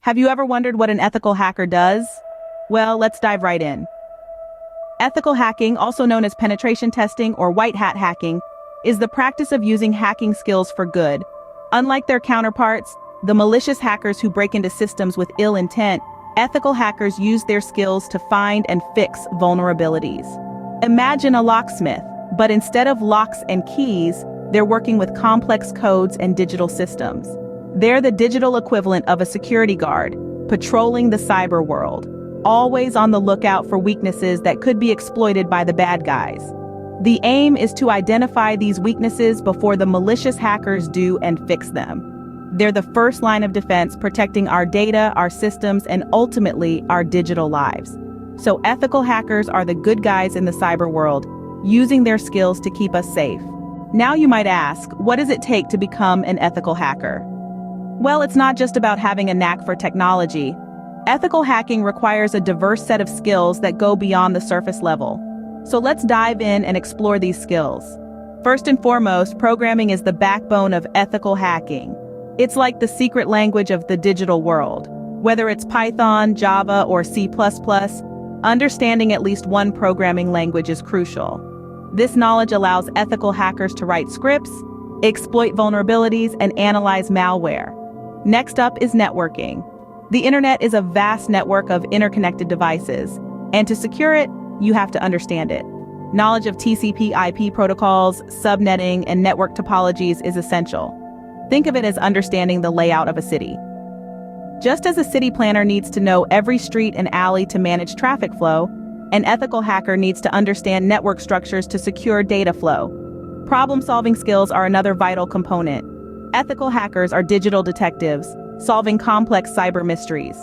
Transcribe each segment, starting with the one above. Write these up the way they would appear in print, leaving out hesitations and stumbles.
Have you ever wondered what an ethical hacker does? Well, let's dive right in. Ethical hacking, also known as penetration testing or white hat hacking, is the practice of using hacking skills for good. Unlike their counterparts, the malicious hackers who break into systems with ill intent, ethical hackers use their skills to find and fix vulnerabilities. Imagine a locksmith, but instead of locks and keys, they're working with complex codes and digital systems. They're the digital equivalent of a security guard, patrolling the cyber world, always on the lookout for weaknesses that could be exploited by the bad guys. The aim is to identify these weaknesses before the malicious hackers do and fix them. They're the first line of defense, protecting our data, our systems, and ultimately our digital lives. So ethical hackers are the good guys in the cyber world, using their skills to keep us safe. Now you might ask, what does it take to become an ethical hacker? Well, it's not just about having a knack for technology. Ethical hacking requires a diverse set of skills that go beyond the surface level. So let's dive in and explore these skills. First and foremost, programming is the backbone of ethical hacking. It's like the secret language of the digital world. Whether it's Python, Java, or C++, understanding at least one programming language is crucial. This knowledge allows ethical hackers to write scripts, exploit vulnerabilities, and analyze malware. Next up is networking. The internet is a vast network of interconnected devices, and to secure it, you have to understand it. Knowledge of TCP/IP protocols, subnetting, and network topologies is essential. Think of it as understanding the layout of a city. Just as a city planner needs to know every street and alley to manage traffic flow, an ethical hacker needs to understand network structures to secure data flow. Problem-solving skills are another vital component. Ethical hackers are digital detectives, solving complex cyber mysteries.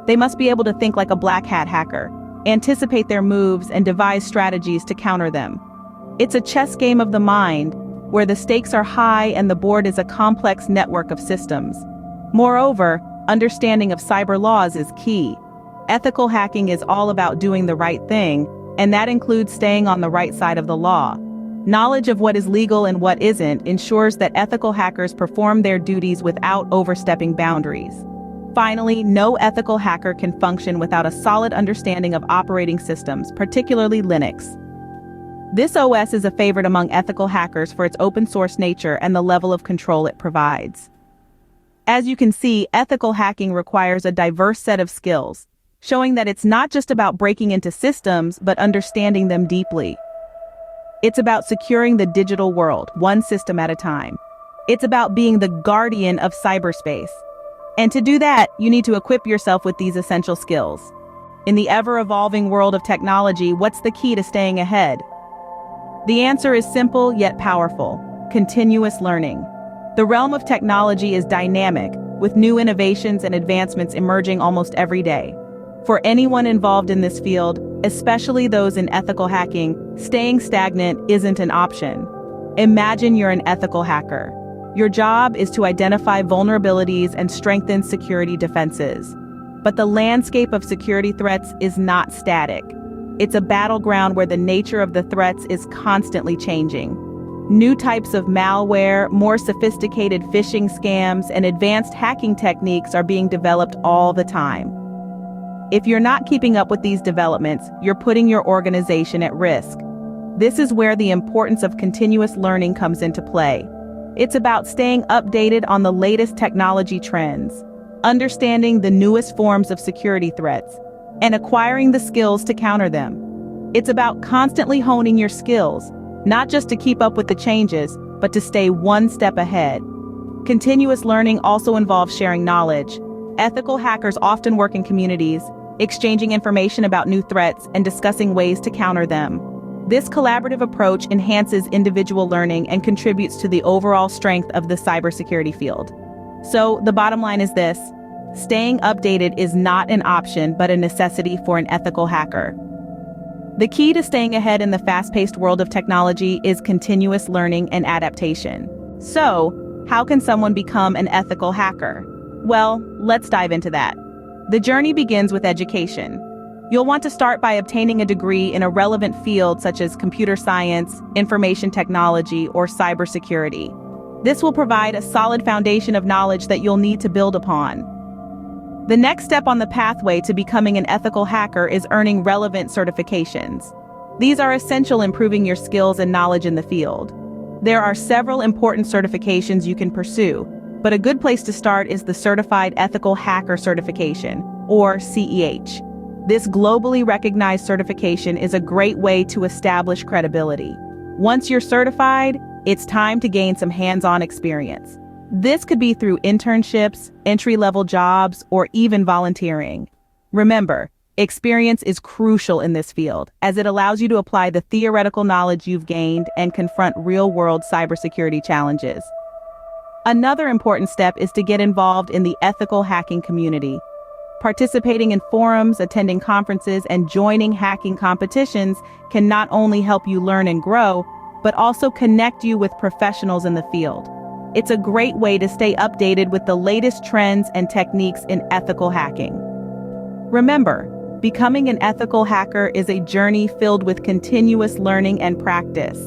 They must be able to think like a black hat hacker, anticipate their moves, and devise strategies to counter them. It's a chess game of the mind, where the stakes are high and the board is a complex network of systems. Moreover, understanding of cyber laws is key. Ethical hacking is all about doing the right thing, and that includes staying on the right side of the law. Knowledge of what is legal and what isn't ensures that ethical hackers perform their duties without overstepping boundaries. Finally, no ethical hacker can function without a solid understanding of operating systems, particularly Linux. This OS is a favorite among ethical hackers for its open-source nature and the level of control it provides. As you can see, ethical hacking requires a diverse set of skills, showing that it's not just about breaking into systems, but understanding them deeply. It's about securing the digital world, one system at a time. It's about being the guardian of cyberspace. And to do that, you need to equip yourself with these essential skills. In the ever-evolving world of technology, what's the key to staying ahead? The answer is simple yet powerful: continuous learning. The realm of technology is dynamic, with new innovations and advancements emerging almost every day. For anyone involved in this field, especially those in ethical hacking, staying stagnant isn't an option. Imagine you're an ethical hacker. Your job is to identify vulnerabilities and strengthen security defenses. But the landscape of security threats is not static. It's a battleground where the nature of the threats is constantly changing. New types of malware, more sophisticated phishing scams, and advanced hacking techniques are being developed all the time. If you're not keeping up with these developments, you're putting your organization at risk. This is where the importance of continuous learning comes into play. It's about staying updated on the latest technology trends, understanding the newest forms of security threats, and acquiring the skills to counter them. It's about constantly honing your skills, not just to keep up with the changes, but to stay one step ahead. Continuous learning also involves sharing knowledge. Ethical hackers often work in communities, exchanging information about new threats and discussing ways to counter them. This collaborative approach enhances individual learning and contributes to the overall strength of the cybersecurity field. So, the bottom line is this: staying updated is not an option, but a necessity for an ethical hacker. The key to staying ahead in the fast-paced world of technology is continuous learning and adaptation. So, how can someone become an ethical hacker? Well, let's dive into that. The journey begins with education. You'll want to start by obtaining a degree in a relevant field such as computer science, information technology, or cybersecurity. This will provide a solid foundation of knowledge that you'll need to build upon. The next step on the pathway to becoming an ethical hacker is earning relevant certifications. These are essential in improving your skills and knowledge in the field. There are several important certifications you can pursue, but a good place to start is the Certified Ethical Hacker Certification, or CEH. This globally recognized certification is a great way to establish credibility. Once you're certified, it's time to gain some hands-on experience. This could be through internships, entry-level jobs, or even volunteering. Remember, experience is crucial in this field, as it allows you to apply the theoretical knowledge you've gained and confront real-world cybersecurity challenges. Another important step is to get involved in the ethical hacking community. Participating in forums, attending conferences, and joining hacking competitions can not only help you learn and grow, but also connect you with professionals in the field. It's a great way to stay updated with the latest trends and techniques in ethical hacking. Remember, becoming an ethical hacker is a journey filled with continuous learning and practice.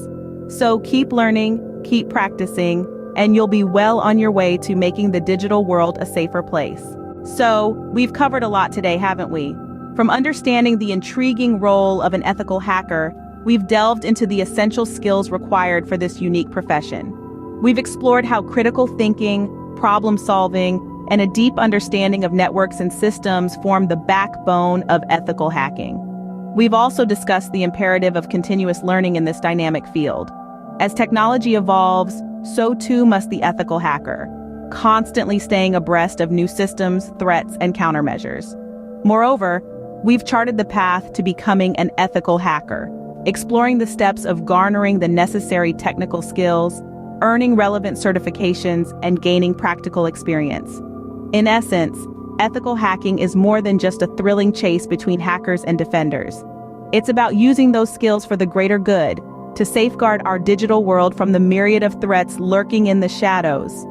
So keep learning, keep practicing, and you'll be well on your way to making the digital world a safer place. So, we've covered a lot today, haven't we? From understanding the intriguing role of an ethical hacker, we've delved into the essential skills required for this unique profession. We've explored how critical thinking, problem solving, and a deep understanding of networks and systems form the backbone of ethical hacking. We've also discussed the imperative of continuous learning in this dynamic field. As technology evolves, so too must the ethical hacker, constantly staying abreast of new systems, threats, and countermeasures. Moreover, we've charted the path to becoming an ethical hacker, exploring the steps of garnering the necessary technical skills, earning relevant certifications, and gaining practical experience. In essence, ethical hacking is more than just a thrilling chase between hackers and defenders. It's about using those skills for the greater good, to safeguard our digital world from the myriad of threats lurking in the shadows.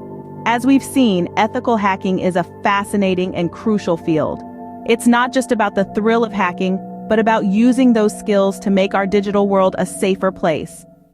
As we've seen, ethical hacking is a fascinating and crucial field. It's not just about the thrill of hacking, but about using those skills to make our digital world a safer place.